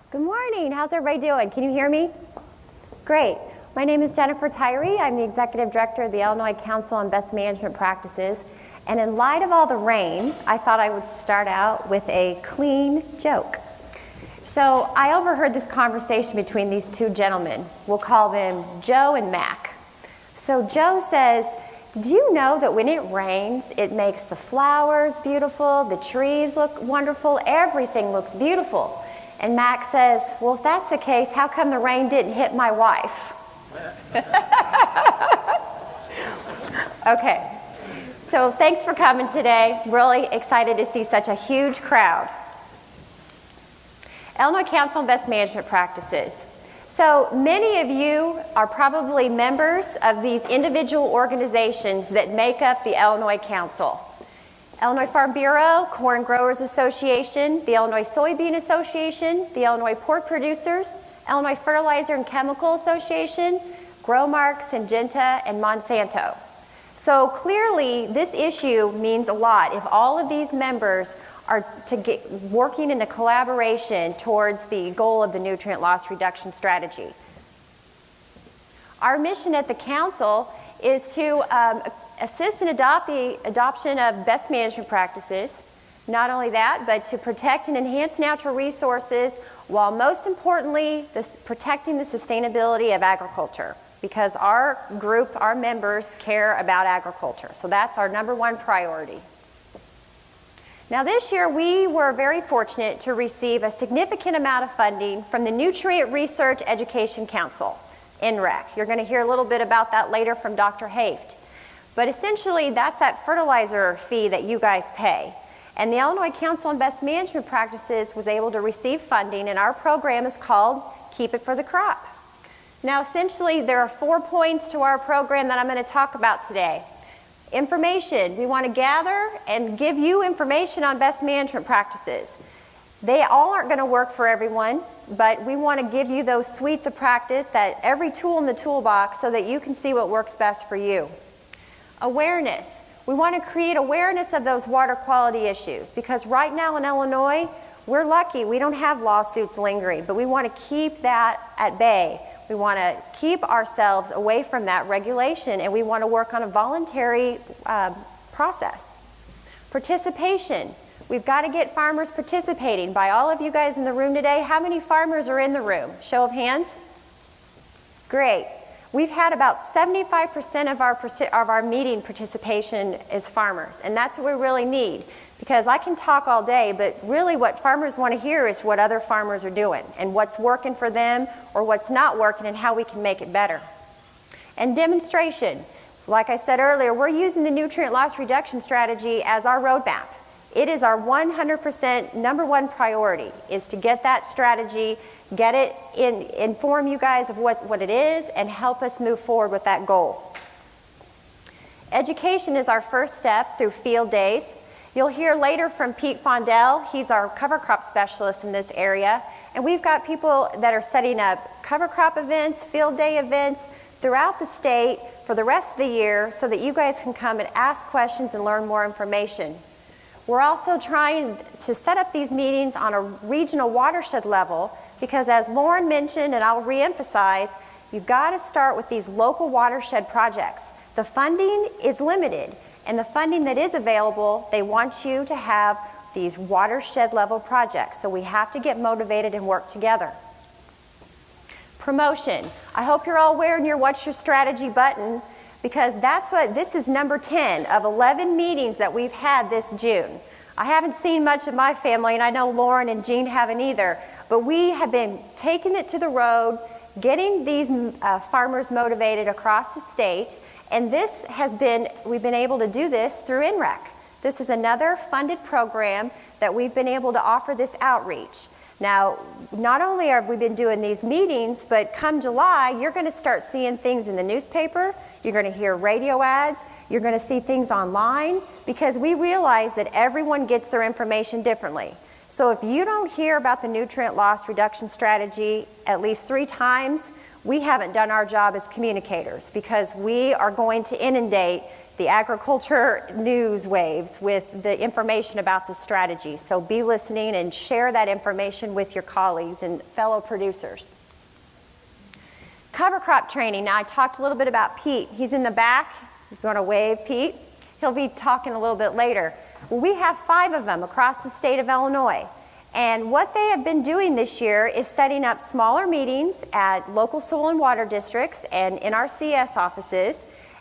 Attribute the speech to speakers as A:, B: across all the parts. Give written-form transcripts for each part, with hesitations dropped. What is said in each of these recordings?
A: Good morning. How's everybody doing? Can you hear me? Great. My name is Jennifer Tirey. I'm the Executive Director of the Illinois Council on Best Management Practices. And in light of all the rain, I thought I would start out with a clean joke. So I overheard this conversation between these two gentlemen. We'll call them Joe and Mac. So Joe says, did you know that when it rains, it makes the flowers beautiful, the trees look wonderful, everything looks beautiful? And Mac says, well, if that's the case, how come the rain didn't hit my wife? Okay, so thanks for coming today. Really excited to see such a huge crowd. Illinois Council on Best Management Practices. So many of you are probably members of these individual organizations that make up the Illinois Council. Illinois Farm Bureau, Corn Growers Association, the Illinois Soybean Association, the Illinois Pork Producers, Illinois Fertilizer and Chemical Association, Growmark, Syngenta, and Monsanto. So clearly this issue means a lot if all of these members are working in a collaboration towards the goal of the nutrient loss reduction strategy. Our mission at the Council is to assist and adopt the adoption of best management practices. Not only that, but to protect and enhance natural resources while most importantly protecting the sustainability of agriculture, because our group, our members care about agriculture. So that's our #1 priority. Now this year we were very fortunate to receive a significant amount of funding from the Nutrient Research Education Council, INREC. You're going to hear a little bit about that later from Dr. Haft. But essentially that's that fertilizer fee that you guys pay. And the Illinois Council on Best Management Practices was able to receive funding, and our program is called Keep It for the Crop. Now essentially there are 4 points to our program that I'm going to talk about today. Information. We want to gather and give you information on best management practices. They all aren't going to work for everyone, but we want to give you those suites of practice, that every tool in the toolbox, so that you can see what works best for you. Awareness. We want to create awareness of those water quality issues, because right now in Illinois, we're lucky we don't have lawsuits lingering, but we want to keep that at bay. We want to keep ourselves away from that regulation, and we want to work on a voluntary process. Participation. We've got to get farmers participating. By all of you guys in the room today, how many farmers are in the room? Show of hands. Great. We've had about 75% of our meeting participation is farmers, and that's what we really need, because I can talk all day, but really what farmers want to hear is what other farmers are doing and what's working for them or what's not working and how we can make it better. And demonstration. Like I said earlier, we're using the nutrient loss reduction strategy as our roadmap. It is our 100% #1 priority, is to get that strategy, get it inform you guys of what it is, and help us move forward with that goal. Education is our first step through field days. You'll hear later from Pete Fondell. He's our cover crop specialist in this area, and we've got people that are setting up cover crop events, field day events throughout the state for the rest of the year, so that you guys can come and ask questions and learn more information. We're also trying to set up these meetings on a regional watershed level, because as Lauren mentioned, and I'll reemphasize, you've got to start with these local watershed projects. The funding is limited, and the funding that is available, they want you to have these watershed level projects. So we have to get motivated and work together. Promotion. I hope you're all wearing your What's Your Strategy button, because this is number 10 of 11 meetings that we've had this June. I haven't seen much of my family, and I know Lauren and Jean haven't either, but we have been taking it to the road, getting these farmers motivated across the state, and we've been able to do this through INREC. This is another funded program that we've been able to offer this outreach. Now, not only have we been doing these meetings, but come July, you're going to start seeing things in the newspaper, you're going to hear radio ads, you're going to see things online, because we realize that everyone gets their information differently. So if you don't hear about the nutrient loss reduction strategy at least 3 times, we haven't done our job as communicators, because we are going to inundate the agriculture news waves with the information about the strategy. So be listening and share that information with your colleagues and fellow producers. Cover crop training. Now I talked a little bit about Pete. He's in the back. If you want to wave, Pete. He'll be talking a little bit later. Well, we have 5 of them across the state of Illinois. And what they have been doing this year is setting up smaller meetings at local soil and water districts and NRCS offices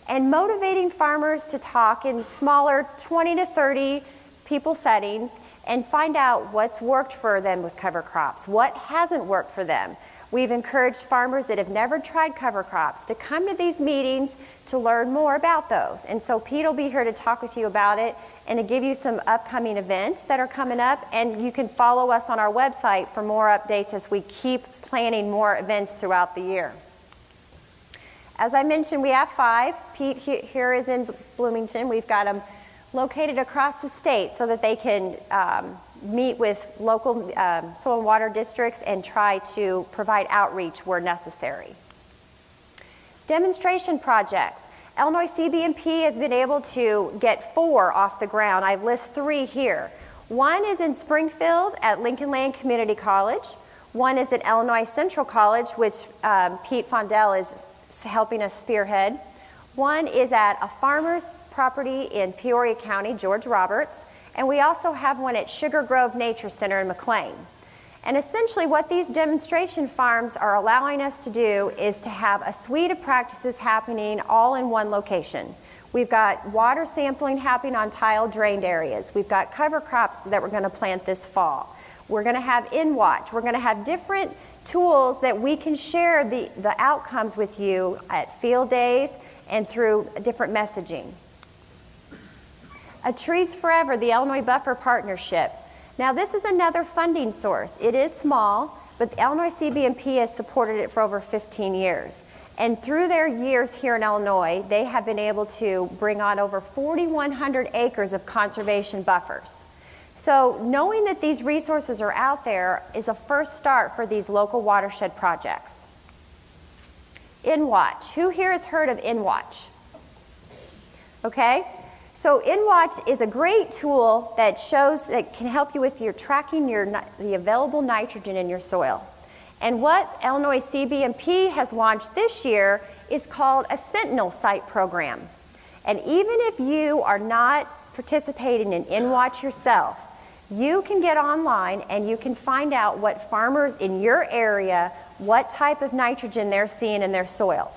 A: and motivating farmers to talk in smaller 20 to 30 people settings and find out what's worked for them with cover crops, what hasn't worked for them. We've encouraged farmers that have never tried cover crops to come to these meetings to learn more about those. And so Pete will be here to talk with you about it and to give you some upcoming events that are coming up. And you can follow us on our website for more updates as we keep planning more events throughout the year. As I mentioned, we have 5. Pete here is in Bloomington. We've got them located across the state so that they can meet with local soil and water districts and try to provide outreach where necessary. Demonstration projects. Illinois CB&P has been able to get 4 off the ground. I list 3 here. One is in Springfield at Lincoln Land Community College. One is at Illinois Central College, which Pete Fondell is helping us spearhead. One is at a farmer's property in Peoria County, George Roberts, and we also have one at Sugar Grove Nature Center in McLean. And essentially what these demonstration farms are allowing us to do is to have a suite of practices happening all in one location. We've got water sampling happening on tile drained areas. We've got cover crops that we're going to plant this fall. We're going to have InWatch. We're going to have different tools that we can share the outcomes with you at field days and through different messaging. A Trees Forever, the Illinois Buffer Partnership. Now this is another funding source. It is small, but the Illinois CB&P has supported it for over 15 years. And through their years here in Illinois, they have been able to bring on over 4,100 acres of conservation buffers. So knowing that these resources are out there is a first start for these local watershed projects. InWatch. Who here has heard of InWatch? Okay, so InWatch is a great tool that can help you with your tracking the available nitrogen in your soil. And what Illinois CB&P has launched this year is called a Sentinel Site program. And even if you are not participating in InWatch yourself, you can get online and you can find out what farmers in your area, what type of nitrogen they're seeing in their soil.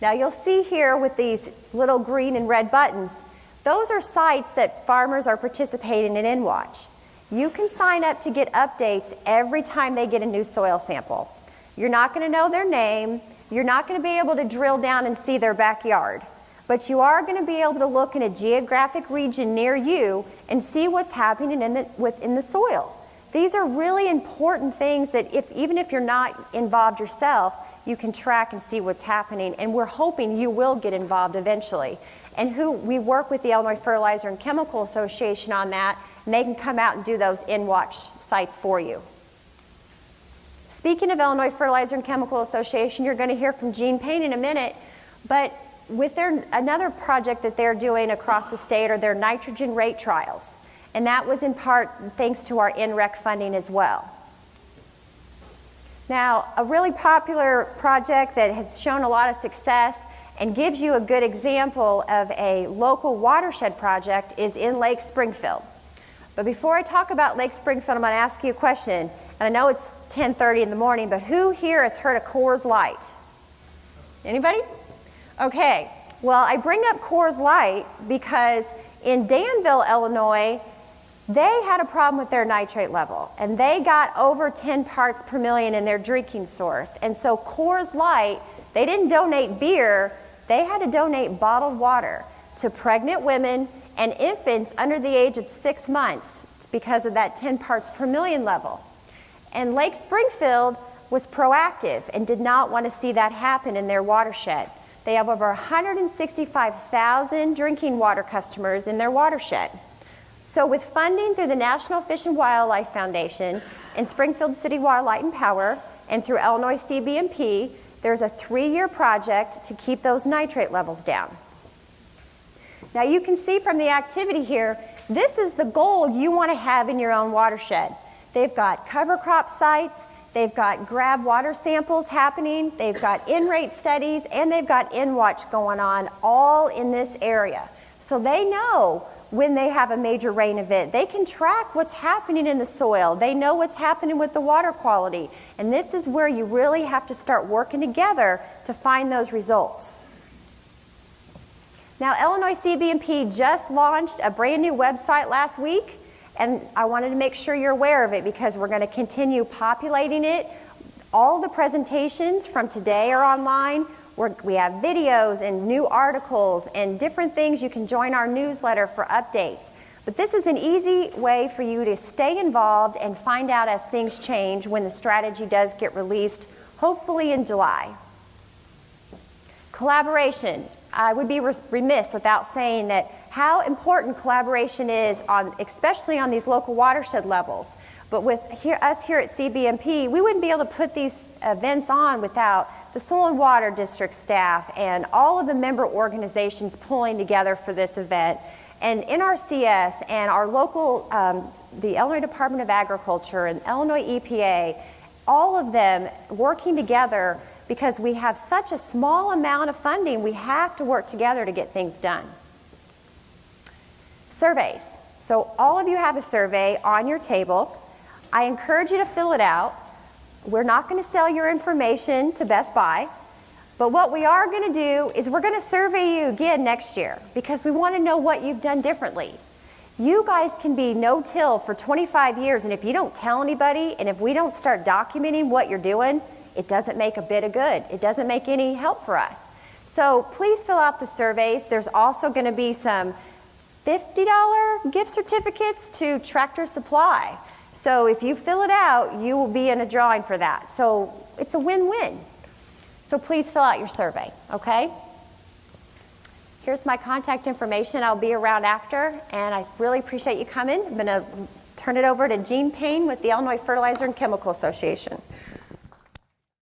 A: Now you'll see here with these little green and red buttons, those are sites that farmers are participating in InWatch. You can sign up to get updates every time they get a new soil sample. You're not going to know their name. You're not going to be able to drill down and see their backyard. But you are going to be able to look in a geographic region near you and see what's happening within the soil. These are really important things that even if you're not involved yourself, you can track and see what's happening. And we're hoping you will get involved eventually. And we work with the Illinois Fertilizer and Chemical Association on that, and they can come out and do those InWatch sites for you. Speaking of Illinois Fertilizer and Chemical Association, you're going to hear from Gene Payne in a minute, but with another project that they're doing across the state are their nitrogen rate trials. And that was in part thanks to our NREC funding as well. Now, a really popular project that has shown a lot of success and gives you a good example of a local watershed project is in Lake Springfield. But before I talk about Lake Springfield, I'm going to ask you a question. And I know it's 10:30 in the morning, but who here has heard of Coors Light? Anybody? Okay, well, I bring up Coors Light because in Danville, Illinois, they had a problem with their nitrate level, and they got over 10 parts per million in their drinking source. And so Coors Light, they didn't donate beer, they had to donate bottled water to pregnant women and infants under the age of 6 months because of that 10 parts per million level. And Lake Springfield was proactive and did not want to see that happen in their watershed. They have over 165,000 drinking water customers in their watershed. So with funding through the National Fish and Wildlife Foundation and Springfield City Water, Light and Power, and through Illinois CB&P, there's a 3-year project to keep those nitrate levels down. Now you can see from the activity here, this is the goal you want to have in your own watershed. They've got cover crop sites, they've got grab water samples happening, they've got in-rate studies, and they've got InWatch going on all in this area. So they know when they have a major rain event. They can track what's happening in the soil. They know what's happening with the water quality. And this is where you really have to start working together to find those results. Now, Illinois CB&P just launched a brand new website last week, and I wanted to make sure you're aware of it because we're going to continue populating it. All the presentations from today are online. We have videos and new articles and different things. You can join our newsletter for updates. But this is an easy way for you to stay involved and find out as things change when the strategy does get released, hopefully in July. Collaboration. I would be remiss without saying that how important collaboration is, especially on these local watershed levels. But with us here at CB&P, we wouldn't be able to put these events on without the Soil and Water District staff and all of the member organizations pulling together for this event. And NRCS and our local, the Illinois Department of Agriculture and Illinois EPA, all of them working together because we have such a small amount of funding, we have to work together to get things done. Surveys. So all of you have a survey on your table. I encourage you to fill it out. We're not going to sell your information to Best Buy, but what we are going to do is we're going to survey you again next year because we want to know what you've done differently. You guys can be no-till for 25 years, and if you don't tell anybody, and if we don't start documenting what you're doing, it doesn't make a bit of good. It doesn't make any help for us. So please fill out the surveys. There's also going to be some $50 gift certificates to Tractor Supply. So if you fill it out, you will be in a drawing for that. So it's a win-win. So please fill out your survey, okay? Here's my contact information. I'll be around after, and I really appreciate you coming. I'm going to turn it over to Gene Payne with the Illinois Fertilizer and Chemical Association.